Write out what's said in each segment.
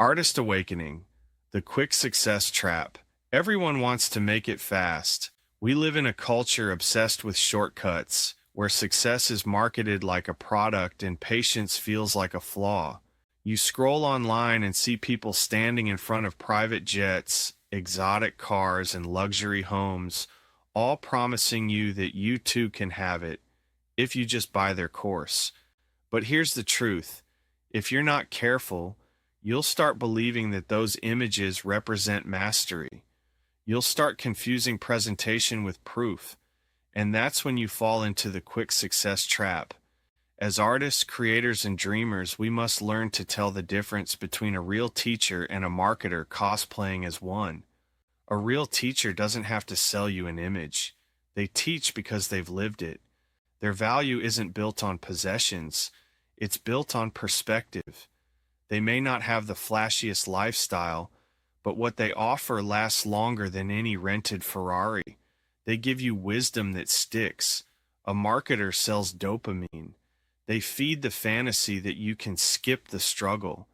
Artist awakening, the quick success trap. Everyone wants to make it fast. We live in a culture obsessed with shortcuts, where success is marketed like a product and patience feels like a flaw. You scroll online and see people standing in front of private jets, exotic cars, and luxury homes, all promising you that you too can have it if you just buy their course. But here's the truth: if you're not careful, you'll start believing that those images represent mastery. You'll start confusing presentation with proof, and that's when you fall into the quick success trap. As artists, creators, and dreamers, we must learn to tell the difference between a real teacher and a marketer cosplaying as one. A real teacher doesn't have to sell you an image. They teach because they've lived it. Their value isn't built on possessions, it's built on perspective. They may not have the flashiest lifestyle, but what they offer lasts longer than any rented Ferrari. They give you wisdom that sticks. A marketer sells dopamine. They feed the fantasy that you can skip the struggle.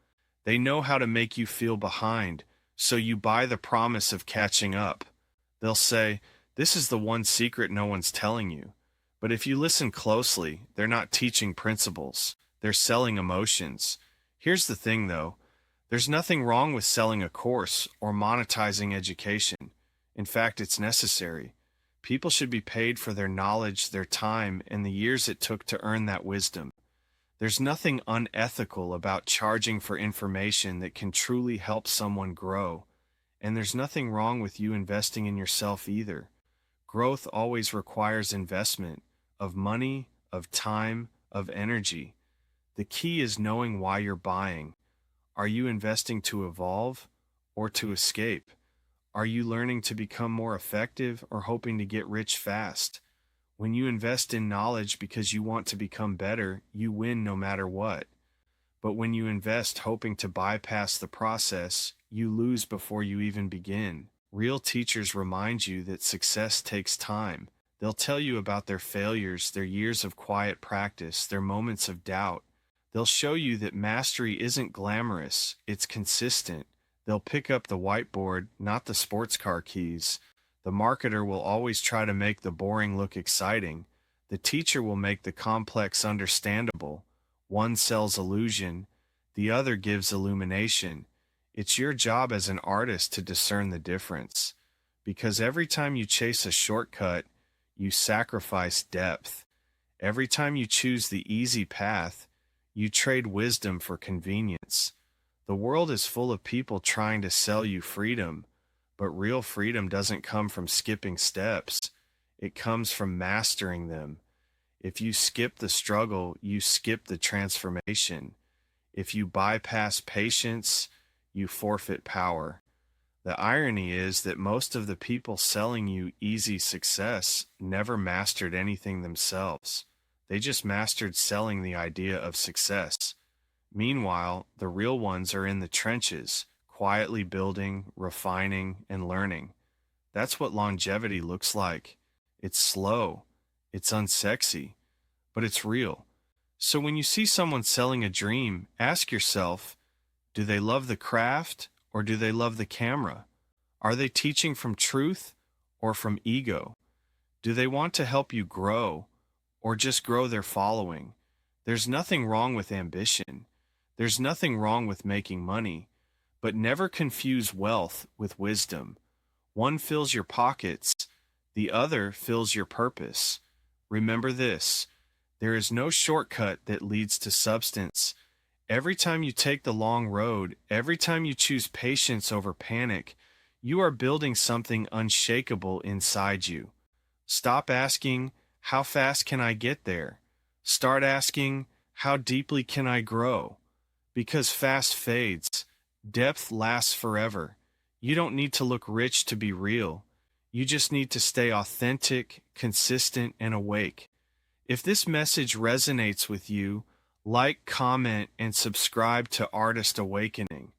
They know how to make you feel behind, so you buy the promise of catching up. They'll say, "This is the one secret no one's telling you." But if you listen closely, they're not teaching principles. They're selling emotions. Here's the thing, though. There's nothing wrong with selling a course or monetizing education. In fact, it's necessary. People should be paid for their knowledge, their time, and the years it took to earn that wisdom. There's nothing unethical about charging for information that can truly help someone grow. And there's nothing wrong with you investing in yourself either. Growth always requires investment of money, of time, of energy. The key is knowing why you're buying. Are you investing to evolve or to escape? Are you learning to become more effective or hoping to get rich fast? When you invest in knowledge because you want to become better, you win no matter what. But when you invest hoping to bypass the process, you lose before you even begin. Real teachers remind you that success takes time. They'll tell you about their failures, their years of quiet practice, their moments of doubt. They'll show you that mastery isn't glamorous, it's consistent. They'll pick up the whiteboard, not the sports car keys. The marketer will always try to make the boring look exciting. The teacher will make the complex understandable. One sells illusion, the other gives illumination. It's your job as an artist to discern the difference. Because every time you chase a shortcut, you sacrifice depth. Every time you choose the easy path, you trade wisdom for convenience. The world is full of people trying to sell you freedom, but real freedom doesn't come from skipping steps. It comes from mastering them. If you skip the struggle, you skip the transformation. If you bypass patience, you forfeit power. The irony is that most of the people selling you easy success never mastered anything themselves. They just mastered selling the idea of success. Meanwhile, the real ones are in the trenches, quietly building, refining, and learning. That's what longevity looks like. It's slow, it's unsexy, but it's real. So when you see someone selling a dream, ask yourself, do they love the craft or do they love the camera? Are they teaching from truth or from ego? Do they want to help you grow or just grow their following? There's nothing wrong with ambition. There's nothing wrong with making money, but never confuse wealth with wisdom. One fills your pockets, the other fills your purpose. Remember this: there is no shortcut that leads to substance. Every time you take the long road, every time you choose patience over panic, you are building something unshakable inside you. Stop asking, "How fast can I get there?" Start asking, "How deeply can I grow?" Because fast fades, depth lasts forever. You don't need to look rich to be real. You just need to stay authentic, consistent, and awake. If this message resonates with you, like, comment, and subscribe to Artist Awakening.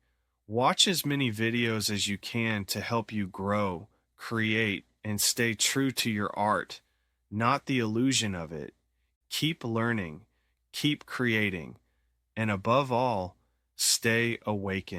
Watch as many videos as you can to help you grow, create, and stay true to your art, not the illusion of it. Keep learning, keep creating, and above all, stay awakened.